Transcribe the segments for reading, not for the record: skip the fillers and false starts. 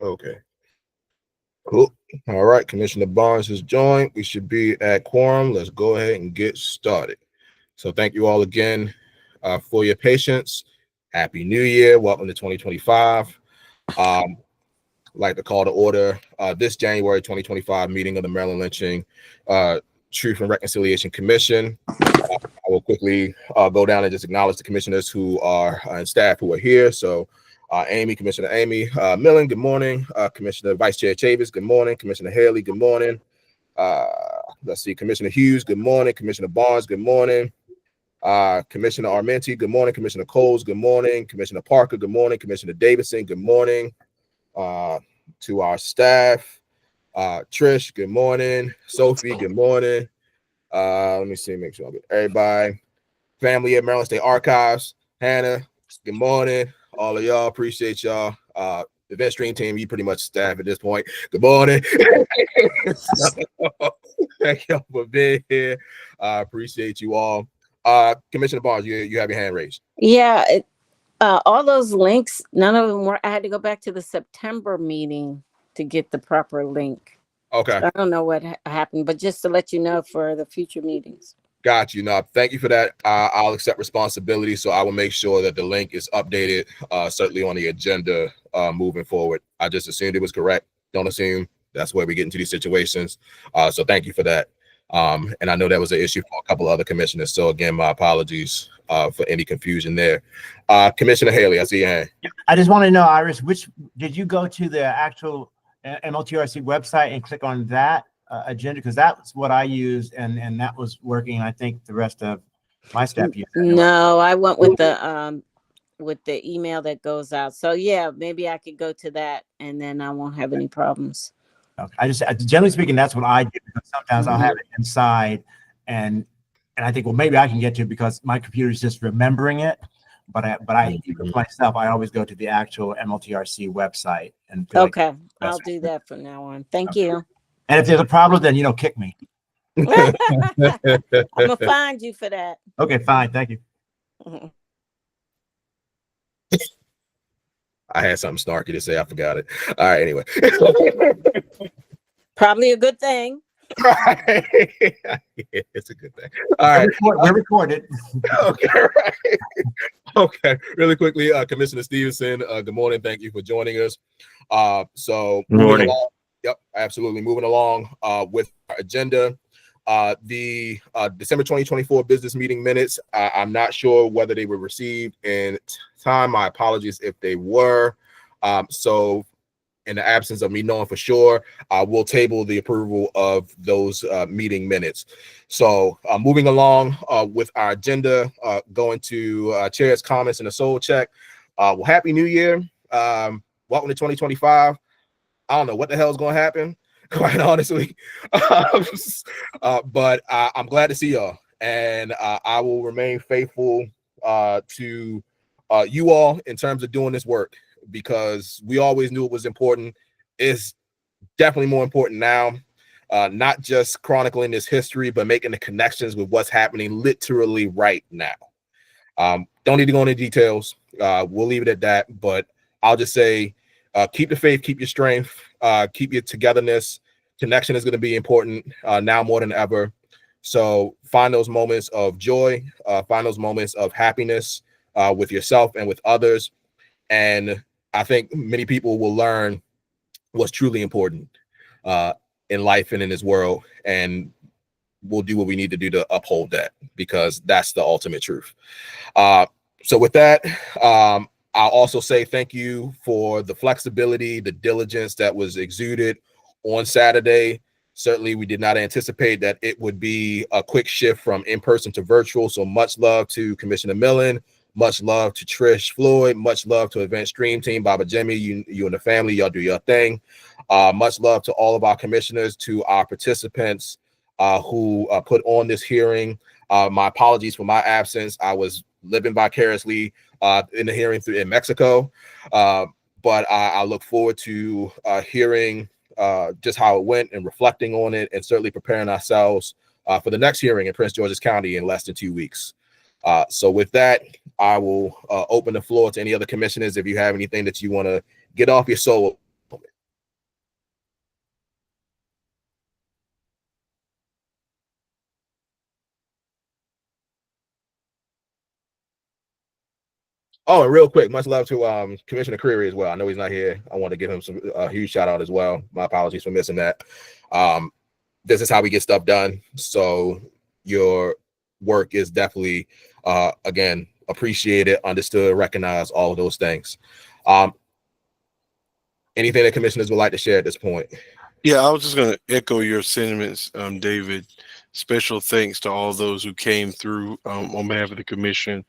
Okay. Cool. All right. Commissioner Barnes has joined. We should be at quorum. Let's go ahead and get started. So thank you all again for your patience. Happy New Year. Welcome to 2025. I'd like to call to order this January 2025 meeting of the Maryland Lynching Truth and Reconciliation Commission. I will quickly go down and just acknowledge the commissioners who are and staff who are here. So Commissioner Amy Millen, good morning. Commissioner Vice Chair Chavis, good morning. Commissioner Haley, good morning. Let's see, Commissioner Hughes, good morning. Commissioner Barnes, good morning. Commissioner Armenti, good morning. Commissioner Coles, good morning. Commissioner Parker, good morning. Commissioner Davidson, good morning. To our staff, Trish, good morning. Sophie, good morning. Let me see, make sure I get everybody. Family at Maryland State Archives, Hannah, good morning. All of y'all, appreciate y'all. Event stream team, you pretty much staff at this point. Good morning. Thank y'all for being here. I appreciate you all. Commissioner Barnes, you have your hand raised. Yeah, all those links, none of them were. I had to go back to the September meeting to get the proper link. Okay. So I don't know what happened, but just to let you know for the future meetings. Got you. No, thank you for that. I'll accept responsibility, so I will make sure that the link is updated, certainly on the agenda moving forward. I just assumed it was correct. Don't assume. That's where we get into these situations. So thank you for that. And I know that was an issue for a couple of other commissioners. So again, my apologies for any confusion there. Commissioner Haley, I see your hand. I just want to know, Iris, which did you go to the actual MLTRC website and click on that agenda? Because that's what I used, and that was working. I think the rest of my staff used. No, I went with the email that goes out. So yeah, maybe I could go to that, and then I won't have any problems. Okay. I just, generally speaking, that's what I do, because sometimes I'll have it inside, and I think, well, maybe I can get to it because my computer is just remembering it. But I even myself, I always go to the actual MLTRC website and okay, I'll do that from now on. Thank you. And if there's a problem, then kick me. I'm gonna find you for that. Okay, fine, thank you. I had something snarky to say. I forgot it. All right, anyway. Probably a good thing. Right. Yeah, it's a good thing. All right. We're recorded. Okay, right. Okay, really quickly, Commissioner Stevenson, good morning. Thank you for joining us. So good morning. Yep, absolutely. Moving along with our agenda. The December 2024 business meeting minutes, I'm not sure whether they were received in time. My apologies if they were. So in the absence of me knowing for sure, we'll table the approval of those meeting minutes. So moving along with our agenda, going to chair's comments and a soul check. Well, Happy New Year. Welcome to 2025. I don't know what the hell is going to happen, quite honestly. But I'm glad to see y'all. And I will remain faithful to you all in terms of doing this work, because we always knew it was important. It's definitely more important now, not just chronicling this history, but making the connections with what's happening literally right now. Don't need to go into details. We'll leave it at that. But I'll just say, keep the faith, keep your strength, keep your togetherness. Connection is going to be important now more than ever. So find those moments of joy, find those moments of happiness with yourself and with others. And I think many people will learn what's truly important in life and in this world, and we'll do what we need to do to uphold that, because that's the ultimate truth. So with that, I'll also say thank you for the flexibility, the diligence that was exuded on Saturday. Certainly, we did not anticipate that it would be a quick shift from in-person to virtual. So much love to Commissioner Millen. Much love to Trish Floyd. Much love to Event Stream Team, Baba Jimmy, you and the family, y'all do your thing. Much love to all of our commissioners, to our participants who put on this hearing. My apologies for my absence. I was living vicariously in the hearing in Mexico. But I look forward to hearing just how it went and reflecting on it, and certainly preparing ourselves for the next hearing in Prince George's County in less than 2 weeks. So with that, I will open the floor to any other commissioners. If you have anything that you want to get off your soul Oh, and real quick, much love to Commissioner Creary as well. I know he's not here. I want to give him some huge shout out as well. My apologies for missing that. This is how we get stuff done. So your work is definitely again appreciated, understood, recognized, all of those things. Anything that commissioners would like to share at this point? Yeah, I was just going to echo your sentiments, David. Special thanks to all those who came through on behalf of the commission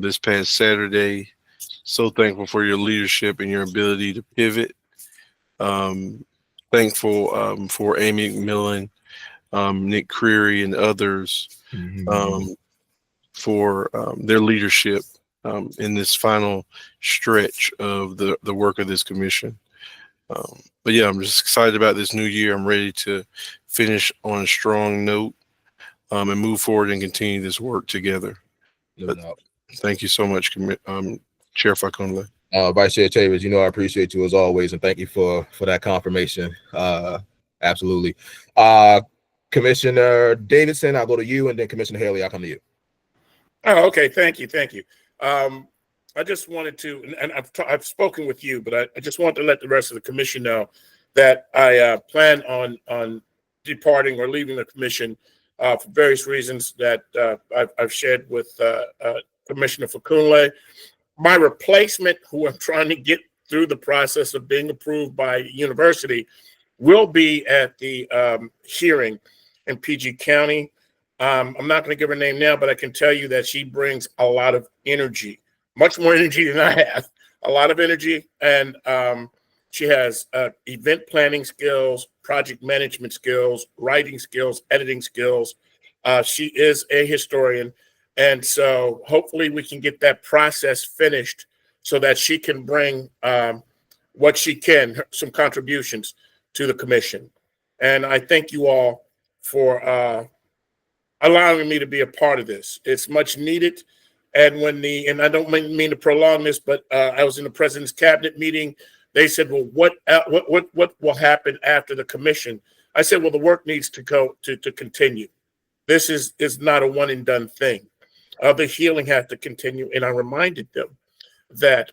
this past Saturday. So thankful for your leadership and your ability to pivot. Thankful for Amy McMillan, Nick Creary, and others for their leadership in this final stretch of the work of this commission. But yeah, I'm just excited about this new year. I'm ready to finish on a strong note and move forward and continue this work together. Thank you so much, Chair Fakunle. Vice Chair Chambers, you know I appreciate you as always, and thank you for that confirmation. Absolutely. Commissioner Davidson, I'll go to you, and then Commissioner Haley, I'll come to you. Oh, okay. Thank you. I just wanted to, and I've spoken with you, but I just want to let the rest of the commission know that I plan on departing or leaving the commission for various reasons that I've shared with Commissioner Fakunle. My replacement, who I'm trying to get through the process of being approved by university, will be at the hearing in PG County. I'm not going to give her name now, but I can tell you that she brings a lot of energy, much more energy than I have, a lot of energy. And she has event planning skills, project management skills, writing skills, editing skills. She is a historian. And so hopefully we can get that process finished so that she can bring what she can, some contributions to the commission. And I thank you all for allowing me to be a part of this. It's much needed. And and I don't mean to prolong this, but I was in the president's cabinet meeting. They said, well, what will happen after the commission? I said, well, the work needs to go to continue. This is not a one and done thing. The healing has to continue. And I reminded them that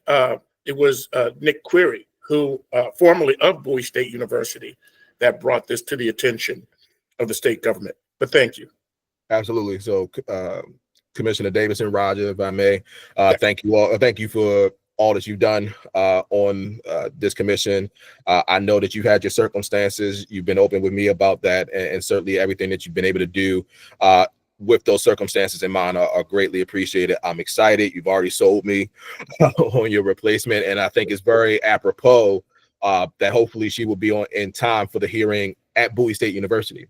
it was Nick Creary, who formerly of Bowie State University, that brought this to the attention of the state government. But thank you. Absolutely. So Commissioner Davidson, Roger, if I may, thank you all. Thank you for all that you've done on this commission. I know that you've had your circumstances. You've been open with me about that, and certainly everything that you've been able to do with those circumstances in mind are greatly appreciated. I'm excited. You've already sold me on your replacement, and I think it's very apropos that hopefully she will be on in time for the hearing at Bowie State University.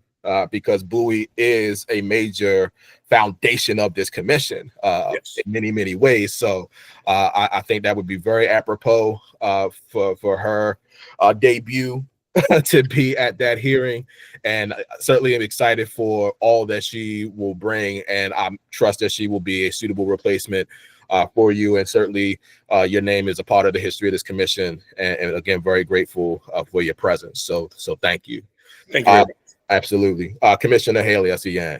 Because Bowie is a major foundation of this commission Yes. in many, many ways. So I think that would be very apropos for her debut to be at that hearing. And certainly I'm excited for all that she will bring. And I trust that she will be a suitable replacement for you. And certainly your name is a part of the history of this commission. And again, very grateful for your presence. So thank you. Thank you very much. Absolutely. Commissioner Haley, I see you.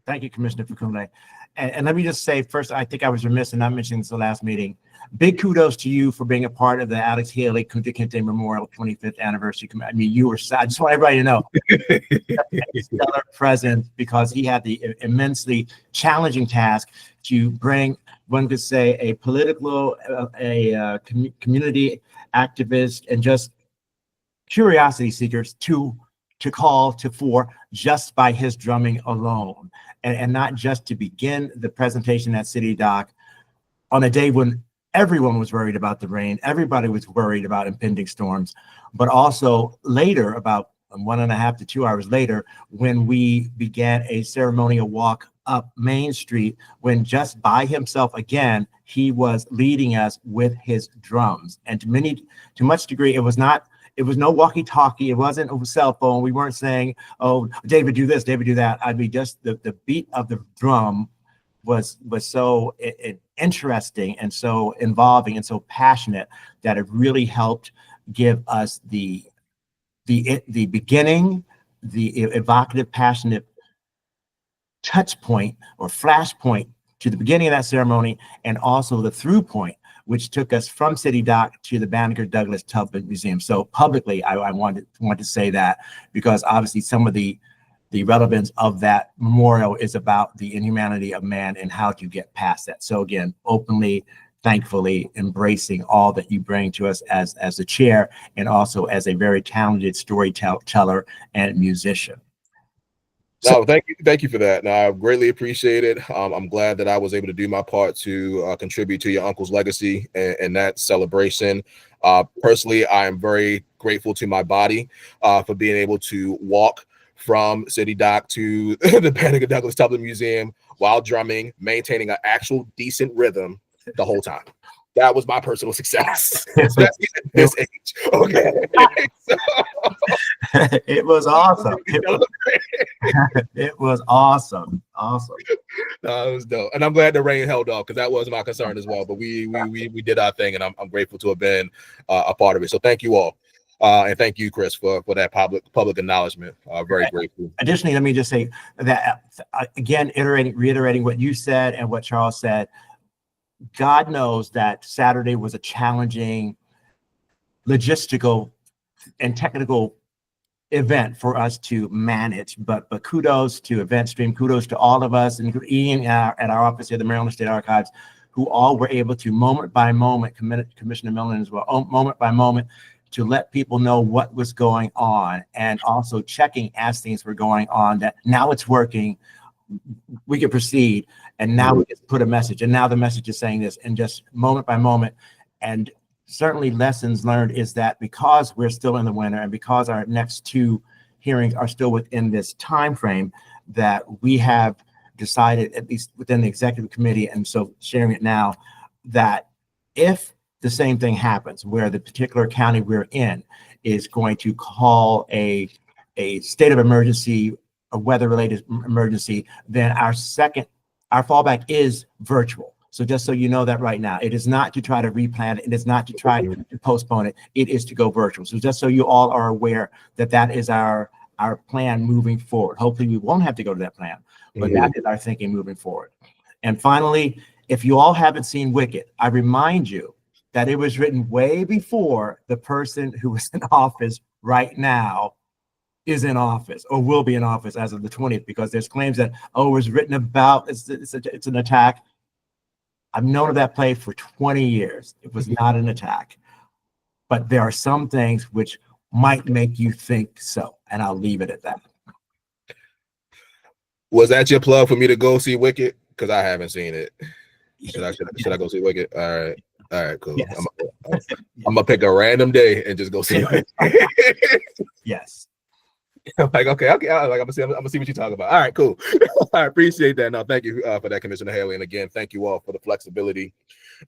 Thank you, Commissioner Fakunle. And let me just say first, I think I was remiss in not mentioning this the last meeting. Big kudos to you for being a part of the Alex Haley Kunta Kinte Memorial 25th Anniversary. I mean, you were, I just want everybody to know, a stellar presence, because he had the immensely challenging task to bring, one could say, a political, community activist, and just curiosity seekers to call to fore just by his drumming alone, and not just to begin the presentation at City Dock on a day when everyone was worried about the rain, everybody was worried about impending storms, but also later, about 1.5 to 2 hours later, when we began a ceremonial walk up Main Street, when just by himself again, he was leading us with his drums. And to much degree, it was no walkie-talkie. It wasn't a cell phone. We weren't saying, oh, David, do this, David, do that. I mean, just the beat of the drum was so interesting and so involving and so passionate that it really helped give us the beginning, the evocative, passionate touch point or flash point to the beginning of that ceremony, and also the through point, which took us from City Dock to the Banneker Douglas Tubman Museum. So publicly, I wanted to say that, because obviously some of the relevance of that memorial is about the inhumanity of man and how to get past that. So again, openly, thankfully embracing all that you bring to us as the chair, and also as a very talented storyteller and musician. No, thank you for that. No, I greatly appreciate it. I'm glad that I was able to do my part to contribute to your uncle's legacy and that celebration. Personally, I am very grateful to my body for being able to walk from City Dock to the Banneker Douglas Tubman Museum while drumming, maintaining an actual decent rhythm the whole time. That was my personal success, especially at this age. Okay. It was awesome. It was awesome. No, it was dope, and I'm glad the rain held off, because that was my concern as well. But we did our thing, and I'm grateful to have been a part of it. So thank you all, and thank you, Chris, for that public acknowledgement. Very grateful. Additionally, let me just say that again, reiterating what you said and what Charles said. God knows that Saturday was a challenging logistical and technical event for us to manage, but kudos to EventStream, kudos to all of us, and Ian at our office here, the Maryland State Archives, who all were able to moment by moment, Commissioner Millen as well, moment by moment, to let people know what was going on, and also checking as things were going on that now it's working, we can proceed, and now we can put a message, and now the message is saying this, and just moment by moment. And certainly lessons learned is that because we're still in the winter, and because our next two hearings are still within this time frame, that we have decided, at least within the executive committee, and so sharing it now, that if the same thing happens where the particular county we're in is going to call a state of emergency, a weather-related emergency, then our fallback is virtual. So just so you know that right now, it is not to try to replan it. It is not to try to postpone it. It is to go virtual. So just so you all are aware that that is our plan moving forward. Hopefully we won't have to go to that plan, but that is our thinking moving forward. And finally, if you all haven't seen Wicked, I remind you that it was written way before the person who is in office right now is in office, or will be in office as of the 20th, because there's claims that, oh, it was written about, it's an attack. I've known of that play for 20 years. It was not an attack, but there are some things which might make you think so, and I'll leave it at that. Was that your plug for me to go see Wicked? Because I haven't seen it. Should I go see Wicked? All right, cool. Yes. I'm gonna pick a random day and just go see it. Yes. I'm like, okay. Like, I'm gonna see what you're talking about. All right, cool. I appreciate that. No, thank you for that, Commissioner Haley. And again, thank you all for the flexibility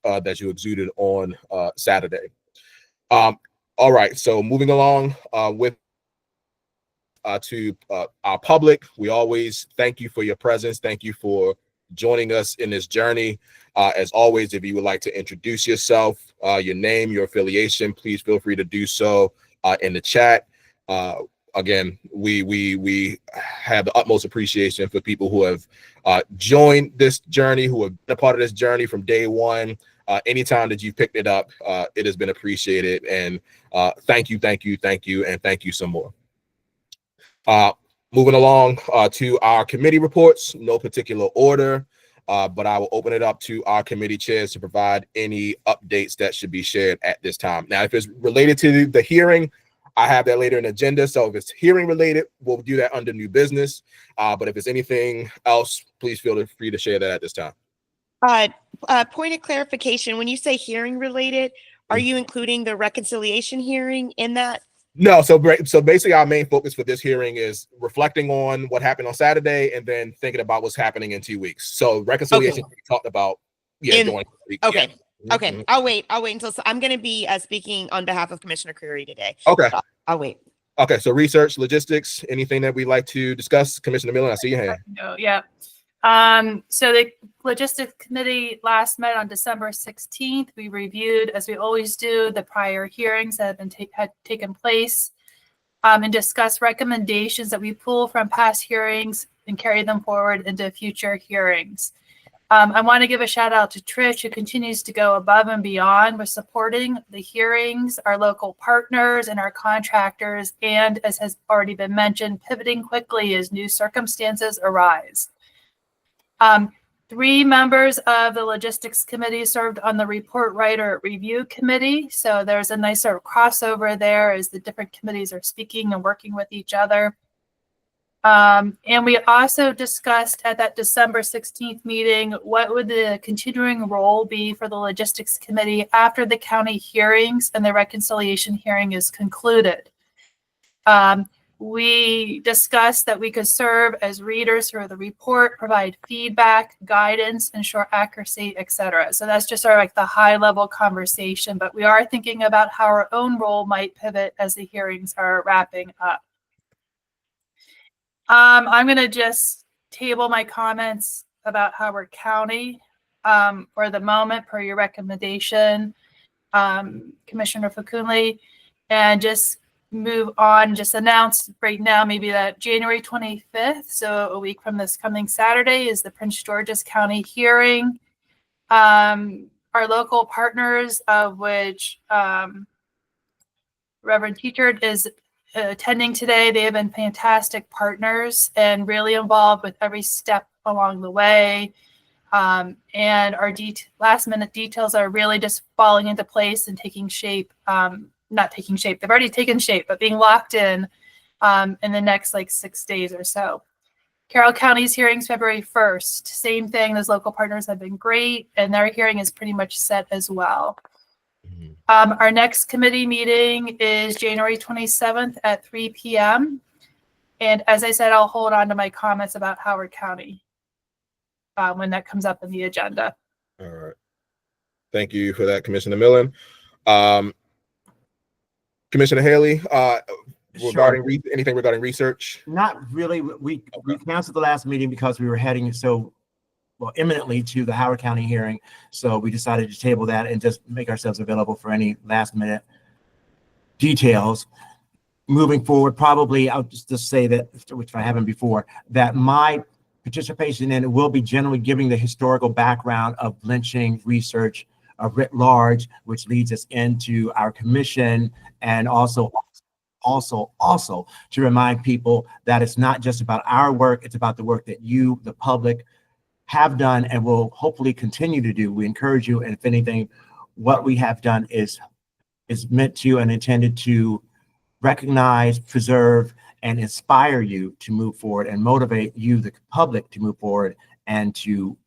that you exuded on Saturday. All right, so moving along with to our public, we always thank you for your presence. Thank you for joining us in this journey. As always, if you would like to introduce yourself, your name, your affiliation, please feel free to do so in the chat. Again, we have the utmost appreciation for people who have joined this journey, who have been a part of this journey from day one. Anytime that you picked it up, it has been appreciated. And thank you, and thank you some more. Moving along to our committee reports, no particular order, but I will open it up to our committee chairs to provide any updates that should be shared at this time. Now, if it's related to the hearing, I have that later in the agenda. So if it's hearing related, we'll do that under new business. But if it's anything else, please feel free to share that at this time. Point of clarification, when you say hearing related, are you including the reconciliation hearing in that? No, so basically our main focus for this hearing is reflecting on what happened on Saturday and then thinking about what's happening in 2 weeks. So reconciliation we talked about during the week. Okay. Yeah. Okay. Mm-hmm. I'll wait until I'm going to be speaking on behalf of Commissioner Curry today. Okay. I'll wait. Okay. So research, logistics, anything that we'd like to discuss? Commissioner Millen, I see your hand. No, yeah. So the logistics committee last met on December 16th. We reviewed, as we always do, the prior hearings that have been had taken place, and discussed recommendations that we pull from past hearings and carry them forward into future hearings. I want to give a shout out to Trish, who continues to go above and beyond with supporting the hearings, our local partners, and our contractors, and as has already been mentioned, pivoting quickly as new circumstances arise. 3 members of the logistics committee served on the report writer review committee. So there's a nice sort of crossover there as the different committees are speaking and working with each other. And we also discussed at that December 16th meeting, what would the continuing role be for the logistics committee after the county hearings and the reconciliation hearing is concluded. We discussed that we could serve as readers through the report, provide feedback, guidance, ensure accuracy, etc. So that's just like the high level conversation, but we are thinking about how our own role might pivot as the hearings are wrapping up. I'm going to just table my comments about Howard County for the moment per your recommendation, Commissioner Fakunle, and just move on, just announce right now maybe that January 25th, so a week from this coming Saturday, is the Prince George's County hearing. Our local partners, of which Reverend Teachard is attending today. They have been fantastic partners and really involved with every step along the way. And our last minute details are really just falling into place and taking shape. Not taking shape, they've already taken shape, but being locked in the next like 6 days or so. Carroll County's hearings February 1st. Same thing, those local partners have been great and their hearing is pretty much set as well. Our next committee meeting is January 27th at 3 p.m. And as I said, I'll hold on to my comments about Howard County when that comes up in the agenda. All right. Thank you for that, Commissioner Millen. Commissioner Haley, regarding anything regarding research? Not really. We canceled the last meeting because we were heading imminently to the Howard County hearing. So we decided to table that and just make ourselves available for any last minute details. Moving forward, probably I'll just say that, which I haven't before, that my participation in it will be generally giving the historical background of lynching research writ large, which leads us into our commission, and also to remind people that it's not just about our work, it's about the work that you, the public, have done and will hopefully continue to do. We encourage you, and if anything, what we have done is meant to and intended to recognize, preserve, and inspire you to move forward and motivate you, the public, to move forward and to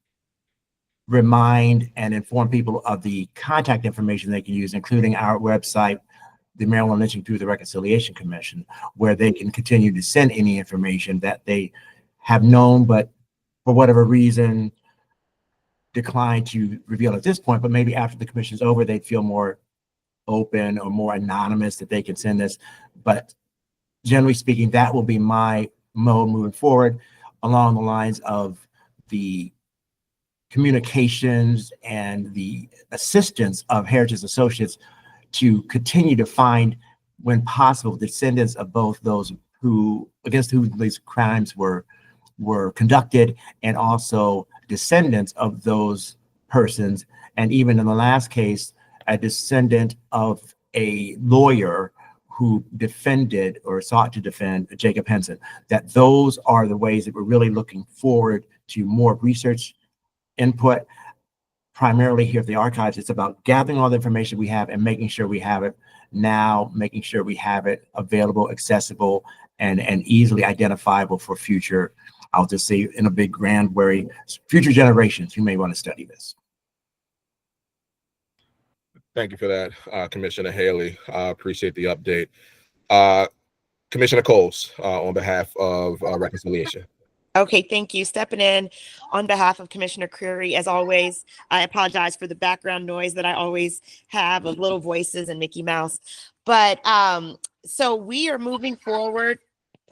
remind and inform people of the contact information they can use, including our website, the Maryland Lynching Through the Reconciliation Commission, where they can continue to send any information that they have known, but for whatever reason, decline to reveal at this point, but maybe after the commission's over, they'd feel more open or more anonymous that they can send this. But generally speaking, that will be my mode moving forward, along the lines of the communications and the assistance of Heritage Associates to continue to find, when possible, descendants of both those against whom these crimes were conducted, and also descendants of those persons. And even in the last case, a descendant of a lawyer who defended or sought to defend Jacob Henson. That those are the ways that we're really looking forward to more research input. Primarily here at the archives, it's about gathering all the information we have and making sure we have it now, making sure we have it available, accessible, and easily identifiable for future, I'll just say in a big grand way, future generations who may want to study this. Thank you for that, Commissioner Haley. I appreciate the update. Commissioner Coles, on behalf of Reconciliation. Okay, thank you. Stepping in on behalf of Commissioner Creary, as always. I apologize for the background noise that I always have of little voices and Mickey Mouse. But so we are moving forward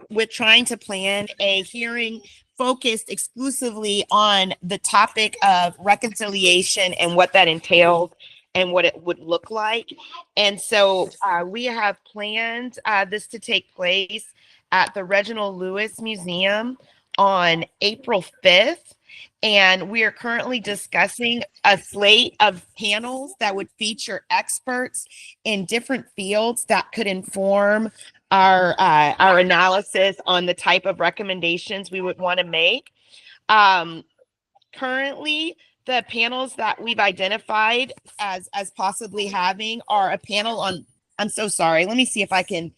with trying to plan a hearing focused exclusively on the topic of reconciliation and what that entails and what it would look like. And so we have planned this to take place at the Reginald Lewis Museum on April 5th. And we are currently discussing a slate of panels that would feature experts in different fields that could inform our analysis on the type of recommendations we would want to make. Currently, the panels that we've identified as possibly having are a panel on, I'm so sorry. Let me see if I can,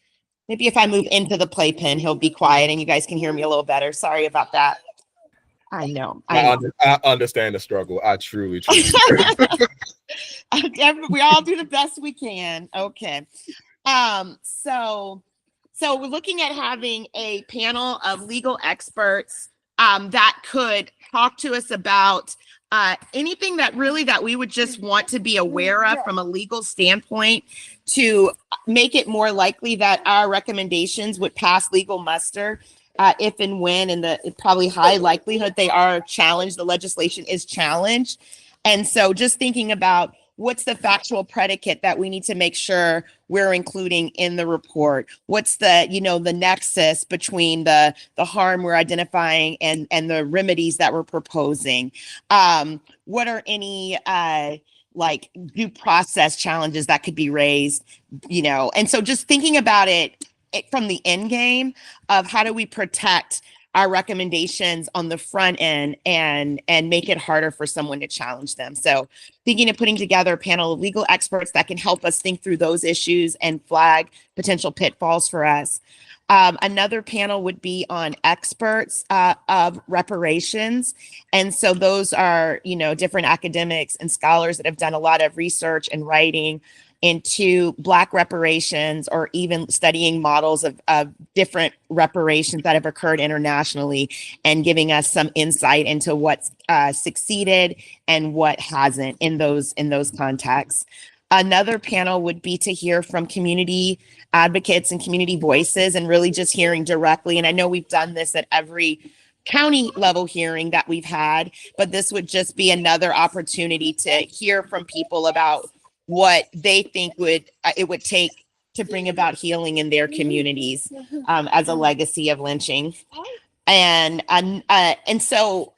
maybe if I move into the playpen, he'll be quiet and you guys can hear me a little better. Sorry about that. I know. I understand the struggle. I truly. We all do the best we can. Okay. So we're looking at having a panel of legal experts that could talk to us about anything that we would just want to be aware of from a legal standpoint to make it more likely that our recommendations would pass legal muster if and when, and the probably high likelihood they are challenged, the legislation is challenged. And so just thinking about what's the factual predicate that we need to make sure we're including in the report? What's the, the nexus between the harm we're identifying and the remedies that we're proposing? What are any like due process challenges that could be raised? And so just thinking about it from the end game of how do we protect our recommendations on the front end and make it harder for someone to challenge them. So thinking of putting together a panel of legal experts that can help us think through those issues and flag potential pitfalls for us. Another panel would be on experts of reparations. And so those are, different academics and scholars that have done a lot of research and writing into Black reparations, or even studying models of different reparations that have occurred internationally and giving us some insight into what's succeeded and what hasn't in those contexts. Another panel would be to hear from community advocates and community voices, and really just hearing directly. And I know we've done this at every county level hearing that we've had, but this would just be another opportunity to hear from people about what they think it would take to bring about healing in their communities as a legacy of lynching. And so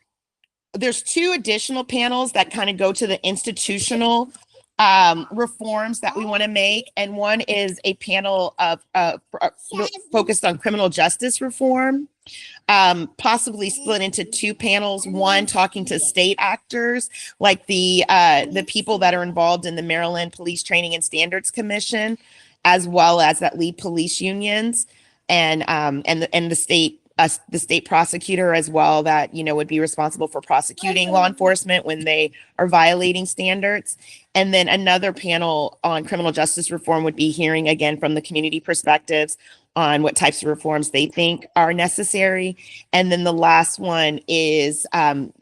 there's two additional panels that kind of go to the institutional reforms that we want to make. And one is a panel of focused on criminal justice reform, possibly split into two panels, one talking to state actors like the people that are involved in the Maryland Police Training and Standards Commission, as well as that lead police unions and the state prosecutor as well, that would be responsible for prosecuting law enforcement when they are violating standards. And then another panel on criminal justice reform would be hearing again from the community perspectives on what types of reforms they think are necessary. And then the last one is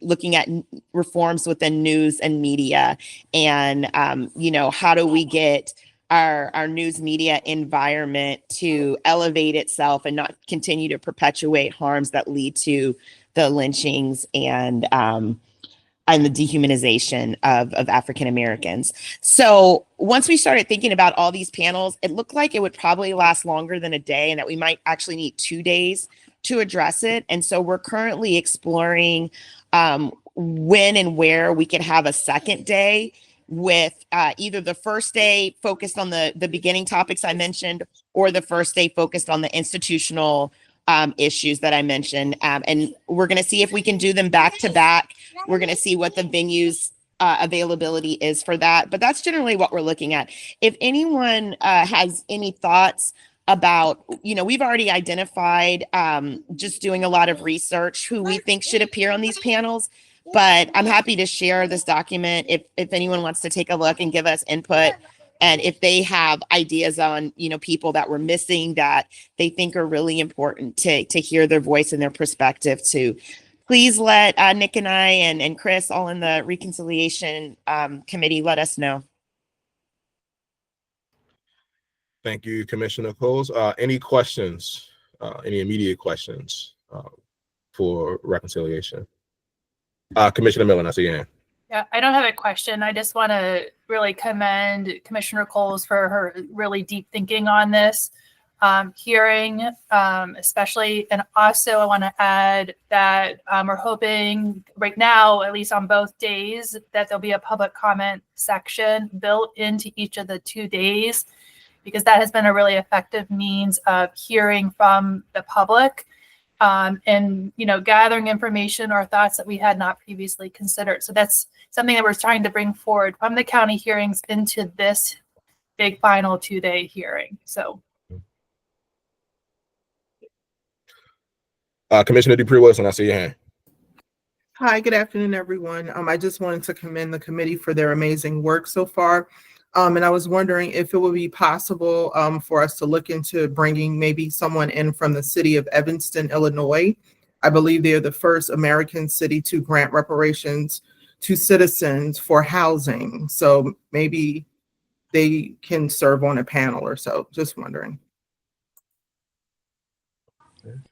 looking at reforms within news and media, and how do we get our news media environment to elevate itself and not continue to perpetuate harms that lead to the lynchings and the dehumanization of African Americans. So once we started thinking about all these panels, it looked like it would probably last longer than a day, and that we might actually need 2 days to address it. And so we're currently exploring when and where we could have a second day, with either the first day focused on the beginning topics I mentioned, or the first day focused on the institutional issues that I mentioned. And we're going to see if we can do them back to back. We're going to see what the venues availability is for that. But that's generally what we're looking at. If anyone has any thoughts about, we've already identified, just doing a lot of research, who we think should appear on these panels. But I'm happy to share this document if anyone wants to take a look and give us input. And if they have ideas on, people that we're missing that they think are really important to hear their voice and their perspective too, please let Nick and I and Chris, all in the reconciliation committee, let us know. Thank you, Commissioner Coles. Any questions, any immediate questions for reconciliation? Commissioner Millen, I see your hand. Yeah, I don't have a question. I just want to really commend Commissioner Coles for her really deep thinking on this. hearing, especially. And also I want to add that we're hoping right now, at least on both days, that there'll be a public comment section built into each of the 2 days, because that has been a really effective means of hearing from the public, and, you know, gathering information or thoughts that we had not previously considered. So that's something that we're trying to bring forward from the county hearings into this big final 2-day hearing. So Commissioner Dupree Wilson, I see your hand. Hi, good afternoon, everyone. I just wanted to commend the committee for their amazing work so far. And I was wondering if it would be possible for us to look into bringing maybe someone in from the city of Evanston, Illinois. I believe they are the first American city to grant reparations to citizens for housing. So maybe they can serve on a panel or so. Just wondering.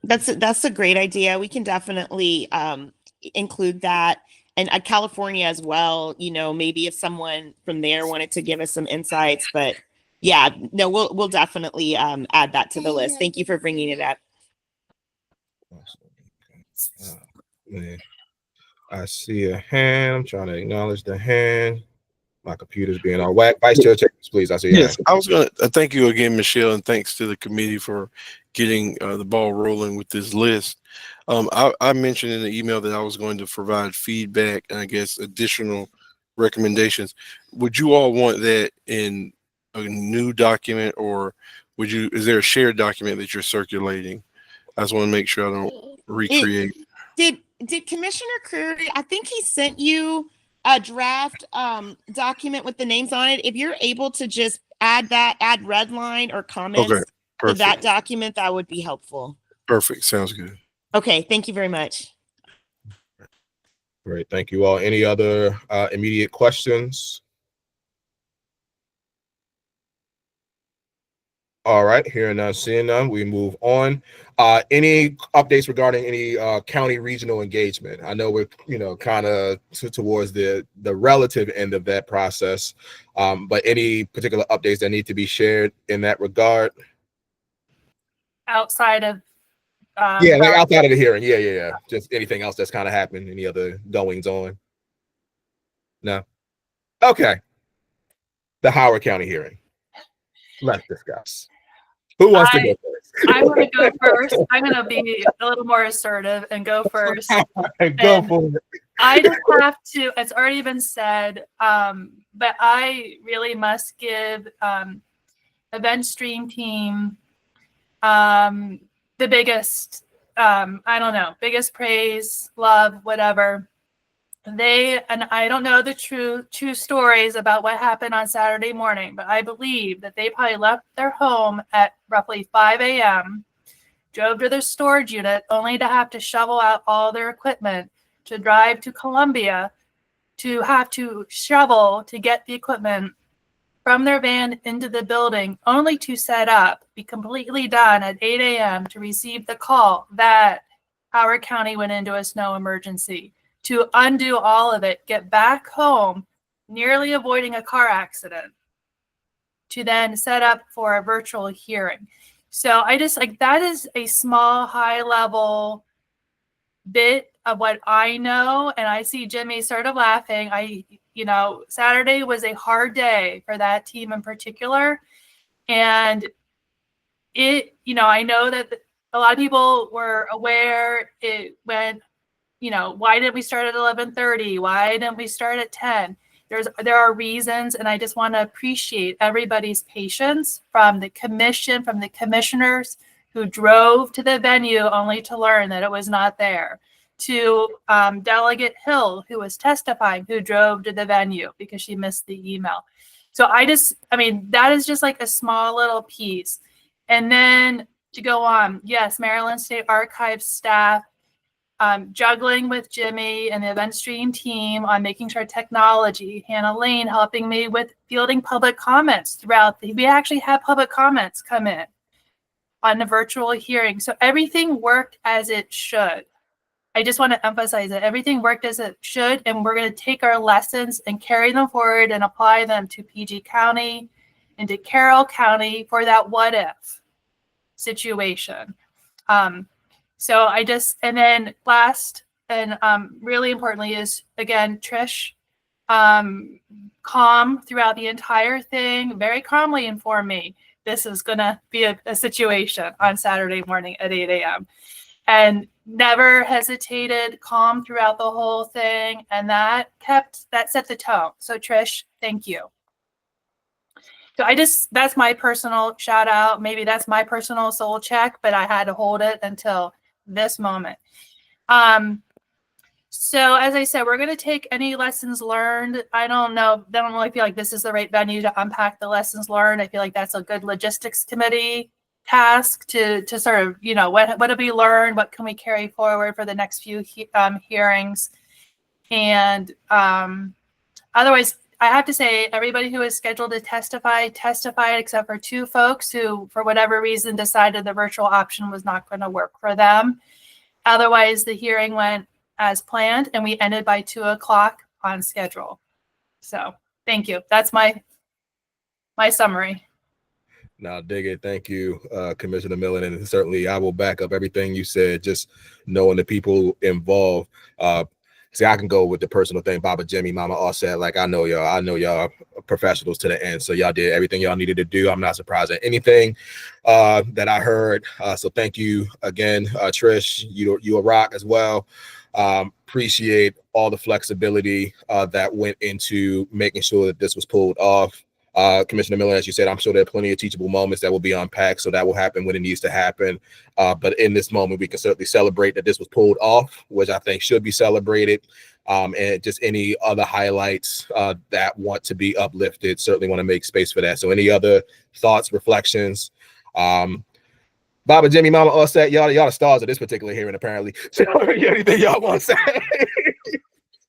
That's a great idea. We can definitely include that. And California as well, you know, maybe if someone from there wanted to give us some insights, but yeah, no, we'll definitely add that to the list. Thank you for bringing it up. Man, I see a hand. I'm trying to acknowledge the hand. My computer's being all whack. Vice Chair Chambers, please. I see your Yes, hand. I was going to thank you again, Michelle, and thanks to the committee for getting the ball rolling with this list. I mentioned in the email that I was going to provide feedback and I guess additional recommendations. Would you all want that in a new document, or is there a shared document that you're circulating? I just want to make sure I don't recreate. Did Commissioner Creary, I think he sent you a draft document with the names on it. If you're able to just add red line or comments to that document, that would be helpful. Perfect. Sounds good. Okay. Thank you very much. Great. Thank you all. Any other immediate questions? All right. Hearing none, seeing none, we move on. Any updates regarding any county regional engagement? I know we're, you know, kind of towards the relative end of that process, but any particular updates that need to be shared in that regard? outside of Yeah, like outside of the hearing. Yeah. Just anything else that's kind of happened, any other goings on? No. Okay. The Howard County hearing. Let's discuss. Who wants to go first? I'm going to go first. I'm going to be a little more assertive and go first. Go for it. I just have to, it's already been said, but I really must give Event Stream team the biggest, I don't know, biggest praise, love, whatever. And I don't know the true stories about what happened on Saturday morning, but I believe that they probably left their home at roughly 5 a.m., drove to their storage unit only to have to shovel out all their equipment, to drive to Columbia, to have to shovel to get the equipment from their van into the building, only to set up, be completely done at 8 a.m. to receive the call that Howard County went into a snow emergency, to undo all of it, get back home, nearly avoiding a car accident, to then set up for a virtual hearing. So I just that is a small, high level bit of what I know. And I see Jimmy sort of laughing. Saturday was a hard day for that team in particular. And I know that a lot of people were aware it went, why didn't we start at 11:30? Why didn't we start at 10? There are reasons, and I just want to appreciate everybody's patience, from the commission, from the commissioners who drove to the venue only to learn that it was not there, to Delegate Hill, who was testifying, who drove to the venue because she missed the email. So that is just like a small little piece. And then to go on, yes, Maryland State Archives staff, juggling with Jimmy and the Event Stream team on making sure technology, Hannah Lane helping me with fielding public comments we actually had public comments come in on the virtual hearing. So everything worked as it should. I just want to emphasize that everything worked as it should, and we're going to take our lessons and carry them forward and apply them to PG County and to Carroll County for that what if. situation. So I just, and then last and really importantly is, again, Trish, calm throughout the entire thing, very calmly informed me this is going to be a situation on Saturday morning at 8 a.m. and never hesitated, calm throughout the whole thing. And that set the tone. So Trish, thank you. So that's my personal shout out. Maybe that's my personal soul check, but I had to hold it until this moment. So as I said, we're going to take any lessons learned. I don't really feel like this is the right venue to unpack the lessons learned. I feel like that's a good logistics committee task to sort of, what have we learned? What can we carry forward for the next few hearings? And otherwise, I have to say, everybody who is scheduled to testified, except for 2 folks who, for whatever reason, decided the virtual option was not going to work for them. Otherwise, the hearing went as planned, and we ended by 2:00 on schedule. So thank you. That's my summary. Now, dig it. Thank you, Commissioner Millen. And certainly I will back up everything you said, just knowing the people involved. See, I can go with the personal thing. Baba Jimmy, Mama Offset, like I know y'all professionals to the end. So y'all did everything y'all needed to do. I'm not surprised at anything that I heard. So thank you again, Trish. You a rock as well. Appreciate all the flexibility that went into making sure that this was pulled off. Commissioner Miller, as you said, I'm sure there are plenty of teachable moments that will be unpacked, so that will happen when it needs to happen. But in this moment, we can certainly celebrate that this was pulled off, which I think should be celebrated. And just any other highlights that want to be uplifted, certainly want to make space for that. So any other thoughts, reflections? Baba, Jimmy, Mama, Offset, y'all the stars of this particular hearing, apparently. So anything y'all want to say?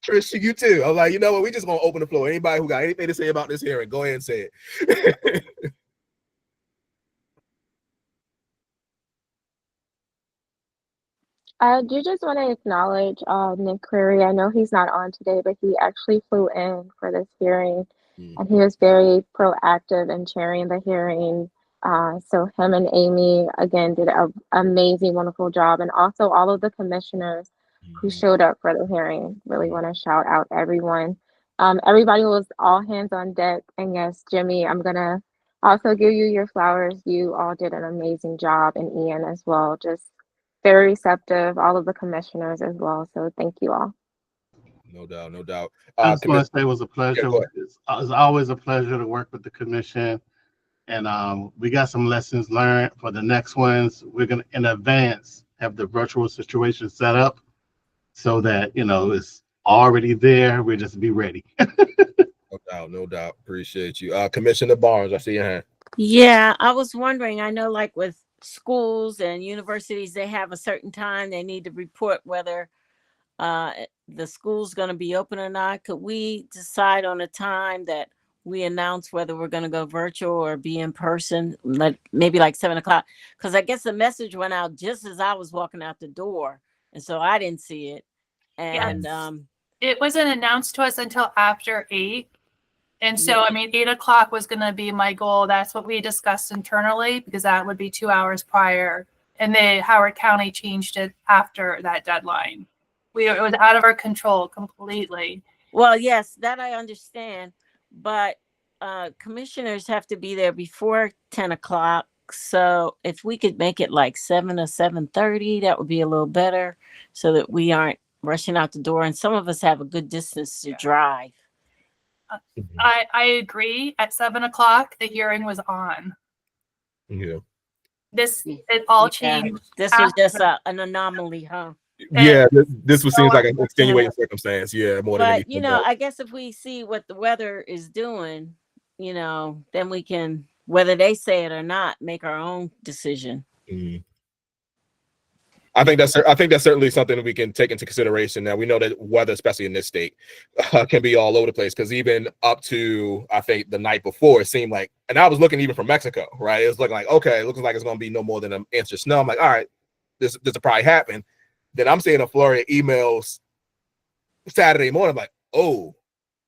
Trish, you too. I'm like, you know what? We just gonna open the floor. Anybody who got anything to say about this hearing, go ahead and say it. I do just want to acknowledge Nick Cleary. I know he's not on today, but he actually flew in for this hearing, and he was very proactive in chairing the hearing. So him and Amy, again, did an amazing, wonderful job. And also all of the commissioners who showed up for the hearing. Really want to shout out everyone. Everybody was all hands on deck. And yes, Jimmy, I'm going to also give you your flowers. You all did an amazing job, and Ian as well. Just very receptive, all of the commissioners as well. So thank you all. No doubt, no doubt. I just want to say it was a pleasure. Yeah, It's always a pleasure to work with the commission. And we got some lessons learned for the next ones. We're going to, in advance, have the virtual situation set up so that, it's already there. We'll just be ready. No doubt. Appreciate you. Commissioner Barnes, I see your hand. Yeah, I was wondering, I know like with schools and universities, they have a certain time they need to report whether the school's going to be open or not. Could we decide on a time that we announce whether we're going to go virtual or be in person, maybe like 7:00? Because I guess the message went out just as I was walking out the door, and so I didn't see it. And it wasn't announced to us until after 8. And so, 8:00 was going to be my goal. That's what we discussed internally, because that would be 2 hours prior. And then Howard County changed it after that deadline. It was out of our control completely. Well, yes, that I understand. But commissioners have to be there before 10:00. So if we could make it like 7 or 7:30, that would be a little better, so that we aren't rushing out the door. And some of us have a good distance to drive. I agree. At 7:00, the hearing was on. Yeah. It all changed. This was just an anomaly, huh? Yeah, this seems like an extenuating circumstance. Yeah, more than anything. But I guess if we see what the weather is doing, then we can, whether they say it or not, make our own decision. I think that's certainly something that we can take into consideration. Now, we know that weather, especially in this state, can be all over the place, because even up to, I think, the night before, it seemed like, and I was looking even from Mexico, right? It was looking like, okay, it looks like it's going to be no more than an inch of snow. I'm like, all right, this will probably happen. Then I'm seeing a flurry of emails Saturday morning. I'm like, oh,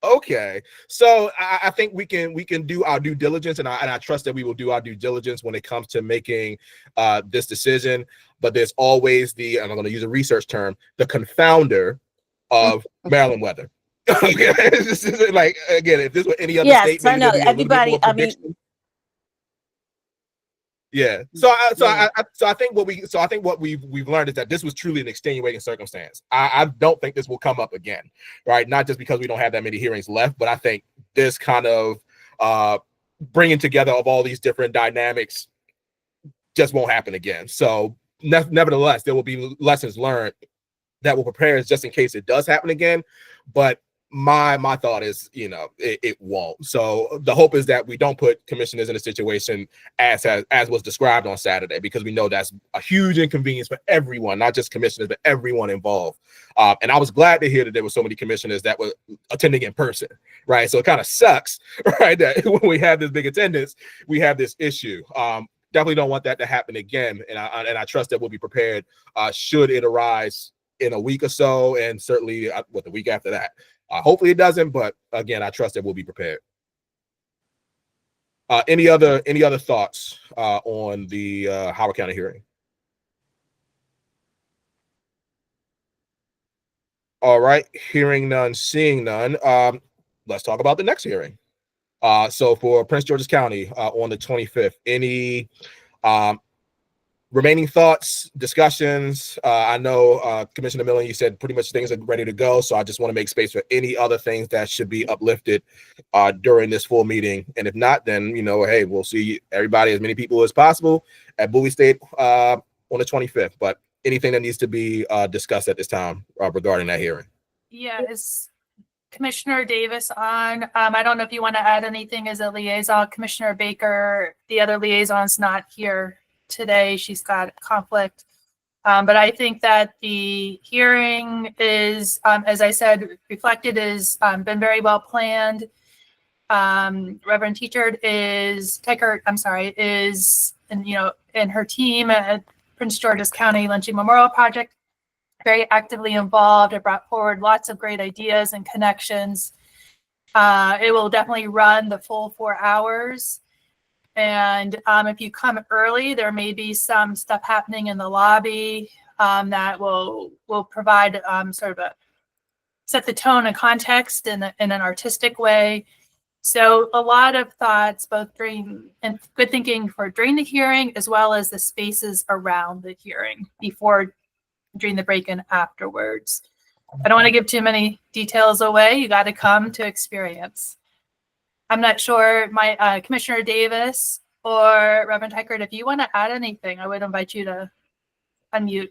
Okay, so I think we can do our due diligence, and I trust that we will do our due diligence when it comes to making this decision. But there's always and I'm going to use a research term, the confounder of Maryland weather. Okay, this is like, again, if this were any other Yes, state, I maybe know. there'd be a little bit Everybody, more I mean, prediction. Yeah. So I think what we've learned is that this was truly an extenuating circumstance. I don't think this will come up again, right? Not just because we don't have that many hearings left, but I think this kind of bringing together of all these different dynamics just won't happen again. So nevertheless, there will be lessons learned that will prepare us just in case it does happen again. But my thought is, it won't. So the hope is that we don't put commissioners in a situation as was described on Saturday, because we know that's a huge inconvenience for everyone, not just commissioners, but everyone involved. And I was glad to hear that there were so many commissioners that were attending in person, right? So it kind of sucks, right, that when we have this big attendance, we have this issue. Definitely don't want that to happen again, and I trust that we'll be prepared should it arise in a week or so, and certainly the week after that. Hopefully it doesn't, but again, I trust that we'll be prepared. Any other thoughts on the Howard County hearing? All right, hearing none, seeing none. Let's talk about the next hearing. So for Prince George's County on the 25th, any remaining thoughts, discussions? I know Commissioner Millen, you said pretty much things are ready to go, so I just want to make space for any other things that should be uplifted during this full meeting. And if not, then hey, we'll see everybody, as many people as possible, at Bowie State on the 25th. But anything that needs to be discussed at this time regarding that hearing? Yeah, is Commissioner Davis on? I don't know if you want to add anything as a liaison. Commissioner Baker, the other liaison's not here today. She's got a conflict. But I think that the hearing is, as I said, reflected is been very well planned. Reverend Teachard is and her team at Prince George's County Lynching Memorial Project, very actively involved. It brought forward lots of great ideas and connections. It will definitely run the full 4 hours. And if you come early, there may be some stuff happening in the lobby that will provide sort of set the tone and context in an artistic way. So a lot of thoughts, both during and good thinking during the hearing, as well as the spaces around the hearing before, during the break, and afterwards. I don't want to give too many details away. You got to come to experience. I'm not sure, my Commissioner Davis or Reverend Teichert, if you want to add anything, I would invite you to unmute.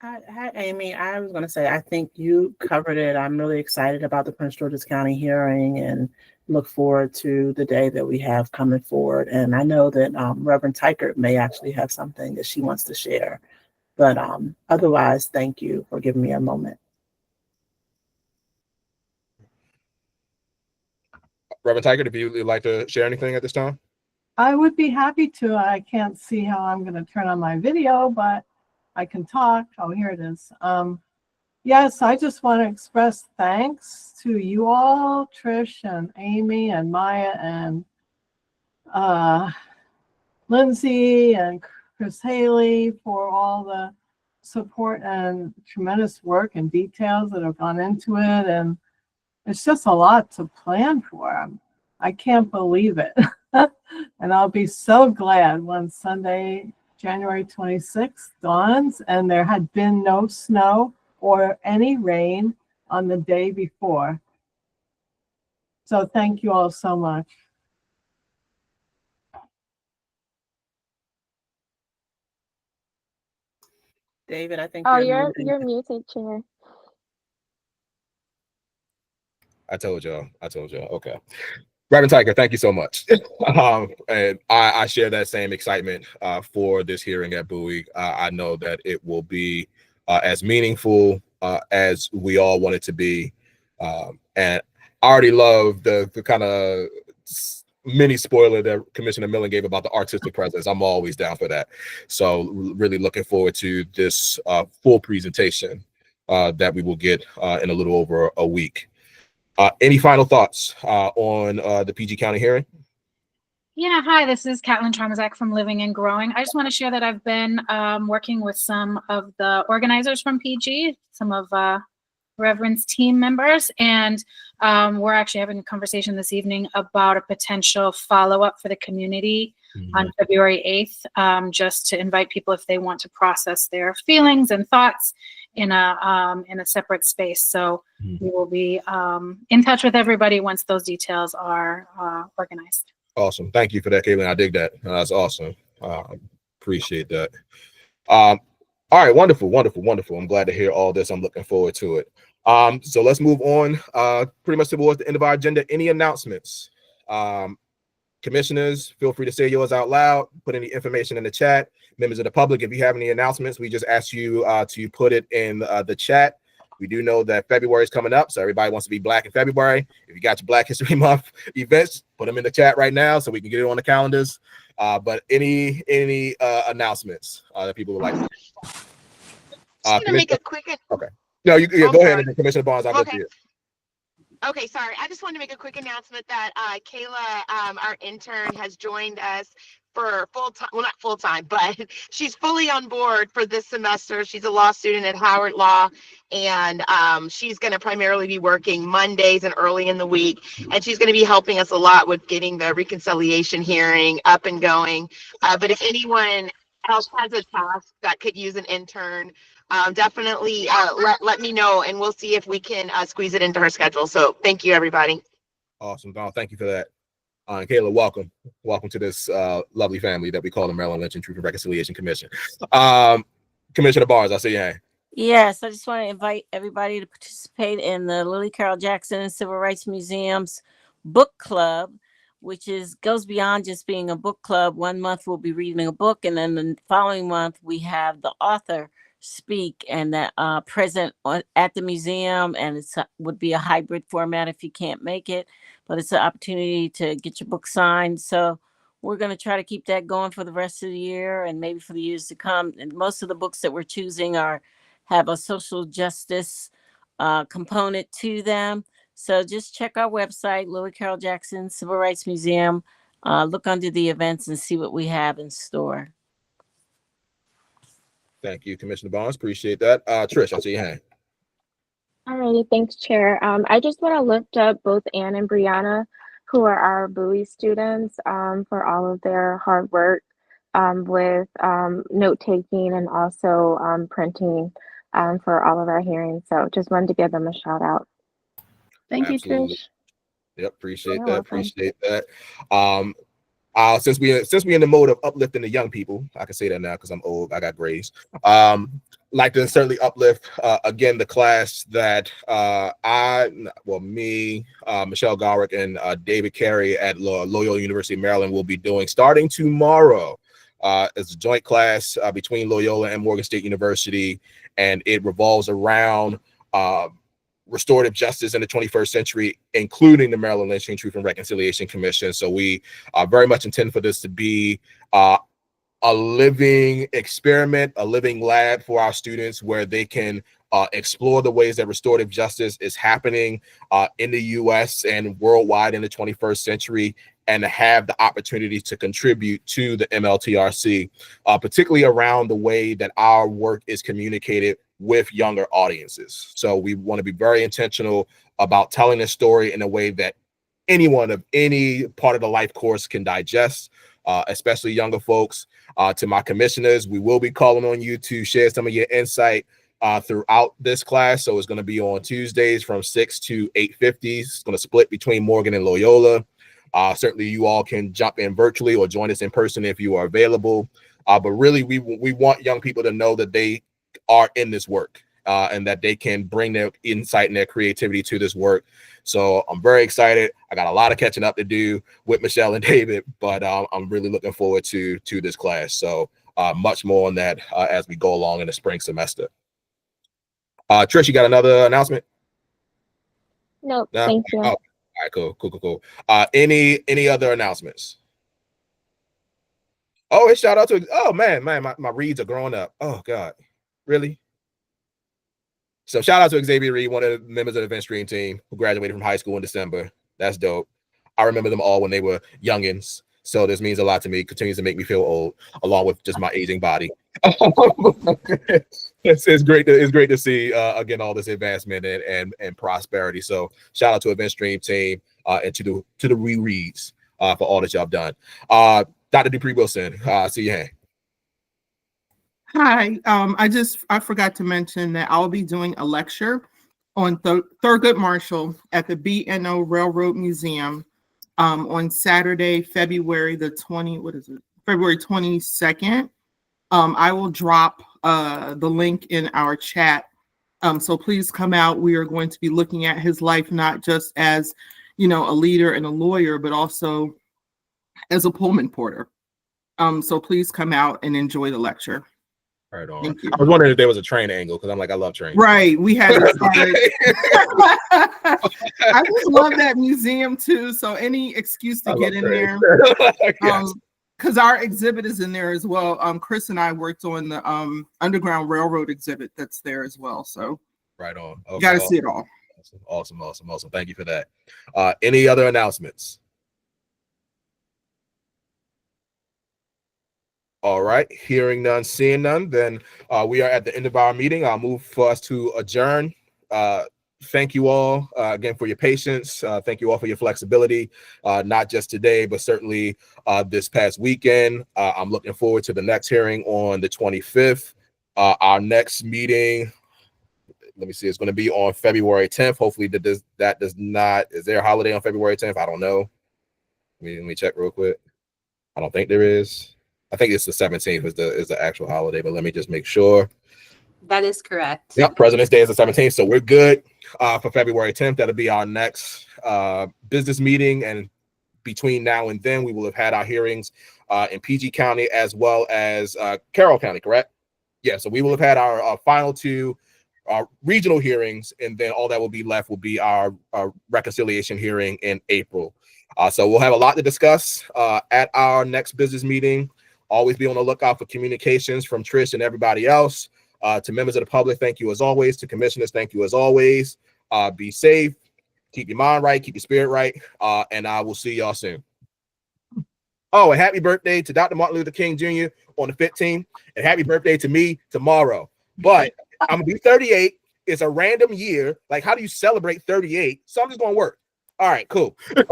Hi, Amy. I was going to say, I think you covered it. I'm really excited about the Prince George's County hearing and look forward to the day that we have coming forward. And I know that Reverend Teichert may actually have something that she wants to share. But otherwise, thank you for giving me a moment. Reverend Teichert, if you'd like to share anything at this time? I would be happy to. I can't see how I'm going to turn on my video, but I can talk. Oh, here it is. Yes, I just want to express thanks to you all, Trish and Amy and Maya and Lindsay and Chris Haley for all the support and tremendous work and details that have gone into it. And it's just a lot to plan for. I can't believe it. And I'll be so glad when Sunday, January 26th dawns and there had been no snow or any rain on the day before. So thank you all so much. David, I think you're muted, Chair. I told y'all. Okay. Reverend Teichert, thank you so much. And I share that same excitement for this hearing at Bowie. I know that it will be as meaningful as we all want it to be. And I already love the kind of mini spoiler that Commissioner Millen gave about the artistic presence. I'm always down for that. So really looking forward to this full presentation that we will get in a little over a week. Any final thoughts on the PG County hearing? Yeah, hi, this is Catlin Tromazak from Living and Growing. I just want to share that I've been working with some of the organizers from PG, some of Reverend's team members, and we're actually having a conversation this evening about a potential follow-up for the community on February 8th, just to invite people if they want to process their feelings and thoughts in a separate space. So we will be in touch with everybody once those details are organized. Awesome. Thank you for that, Caitlin. I dig that. That's awesome. Appreciate that. All right. Wonderful, wonderful, wonderful. I'm glad to hear all this. I'm looking forward to it. So let's move on pretty much towards the end of our agenda. Any announcements? Commissioners, feel free to say yours out loud. Put any information in the chat. Members of the public, if you have any announcements, we just ask you to put it in the chat. We do know that February is coming up, so everybody wants to be Black in February. If you got your Black History Month events, put them in the chat right now so we can get it on the calendars. But any announcements that people would like to Just want to make a quick. Okay. No, you go ahead, and Commissioner Barnes, I'll go to you. Okay, sorry. I just wanted to make a quick announcement that Kayla, our intern, has joined us for full time. Well, not full time, but she's fully on board for this semester. She's a law student at Howard Law, and she's going to primarily be working Mondays and early in the week. And she's going to be helping us a lot with getting the reconciliation hearing up and going. But if anyone else has a task that could use an intern, definitely let me know, and we'll see if we can squeeze it into her schedule. So thank you, everybody. Awesome, Don. Thank you for that. And Kayla, welcome to this lovely family that we call the Maryland Lynching Truth and Reconciliation Commission. Commissioner Barnes, I see your hand. Yes, I just want to invite everybody to participate in the Lily Carroll Jackson Civil Rights Museum's book club, which goes beyond just being a book club. 1 month we'll be reading a book, and then the following month we have the author speak and present at the museum, and it would be a hybrid format if you can't make it, but it's an opportunity to get your book signed. So we're going to try to keep that going for the rest of the year and maybe for the years to come. And most of the books that we're choosing have a social justice component to them. So just check our website, Lily Carroll Jackson Civil Rights Museum. Look under the events and see what we have in store. Thank you, Commissioner Barnes. Appreciate that. Trish, I see your hand. Alrighty, thanks, Chair. I just want to lift up both Anne and Brianna, who are our Bowie students, for all of their hard work with note-taking and also printing for all of our hearings. So just wanted to give them a shout out. Thank Absolutely. you, Trish. Yep, appreciate You're that. welcome. Appreciate that. Since we in the mode of uplifting the young people, I can say that now because I'm old. I got grades. Like to certainly uplift again the class that me, Michelle Garrick, and David Carey at Loyola University of Maryland will be doing starting tomorrow. It's a joint class between Loyola and Morgan State University, and it revolves around restorative justice in the 21st century, including the Maryland Lynching Truth and Reconciliation Commission. So we very much intend for this to be a living experiment, a living lab for our students where they can explore the ways that restorative justice is happening in the U.S. and worldwide in the 21st century, and to have the opportunity to contribute to the MLTRC, particularly around the way that our work is communicated with younger audiences. So we want to be very intentional about telling this story in a way that anyone of any part of the life course can digest, especially younger folks. To my commissioners, we will be calling on you to share some of your insight throughout this class. So it's going to be on Tuesdays from 6 to 8:50. It's going to split between Morgan and Loyola. Certainly you all can jump in virtually or join us in person if you are available. But really, we want young people to know that they are in this work and that they can bring their insight and their creativity to this work. So I'm very excited. I got a lot of catching up to do with Michelle and David, but I'm really looking forward to this class. So much more on that as we go along in the spring semester. Trish, you got another announcement? Nope, No? thank you. Oh, all right, cool. Any other announcements? Oh, and shout out to, oh man, my reads are growing up. Oh God, really? So shout out to Xavier Reed, one of the members of the event stream team who graduated from high school in December. That's dope. I remember them all when they were youngins. So this means a lot to me. Continues to make me feel old, along with just my aging body. It's great to see again all this advancement and prosperity. So shout out to event stream team and to the rereads for all that y'all have done. Dr. Dupree Wilson, see your hand. Hi, I forgot to mention that I'll be doing a lecture on Thurgood Marshall at the B&O Railroad Museum on Saturday, February 22nd. I will drop the link in our chat. So please come out. We are going to be looking at his life, not just as, a leader and a lawyer, but also as a Pullman porter. So please come out and enjoy the lecture. Right on. Thank you. I was wondering if there was a train angle because I'm like, I love trains. Right. We had it started. I just love that museum too. So any excuse to get in there. Yes. Because our exhibit is in there as well. Chris and I worked on the Underground Railroad exhibit that's there as well. So right on. You got to see it all. Awesome. Thank you for that. Any other announcements? All right, hearing none, seeing none, then we are at the end of our meeting. I'll move for us to adjourn. Thank you all again for your patience. Thank you all for your flexibility, not just today, but certainly this past weekend. I'm looking forward to the next hearing on the 25th. Our next meeting, let me see, it's going to be on February 10th. Hopefully that does not, is there a holiday on February 10th? I don't know. Let me check real quick. I don't think there is. I think it's the 17th is the actual holiday, but let me just make sure. That is correct. Yep, President's Day is the 17th, so we're good for February 10th. That'll be our next business meeting, and between now and then, we will have had our hearings in PG County as well as Carroll County, correct? Yeah, so we will have had our final two regional hearings, and then all that will be left will be our reconciliation hearing in April. So we'll have a lot to discuss at our next business meeting. Always be on the lookout for communications from Trish and everybody else. To members of the public, thank you as always. To commissioners, thank you as always. Be safe, keep your mind right, keep your spirit right, and I will see y'all soon. Oh, and happy birthday to Dr. Martin Luther King Jr. on the 15th, and happy birthday to me tomorrow. But I'm gonna be 38. It's a random year. Like, how do you celebrate 38? So I'm just gonna work. All right, cool. And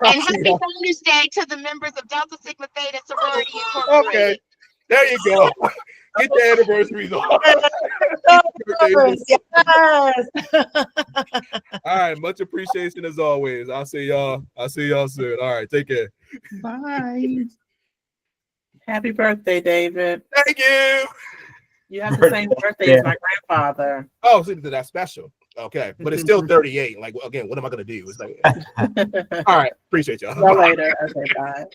happy Founders Day to the members of Delta Sigma Theta Sorority Incorporated. Okay, there you go. Get the anniversaries on. Yes. All right, much appreciation as always. I'll see y'all soon. All right, take care. Bye. Happy birthday, David. Thank you. You have the same birthday as my grandfather. Oh, so that's special. Okay, but it's still 38. Like, again, what am I gonna do? It's like, all right, appreciate y'all. See you later. Okay, bye.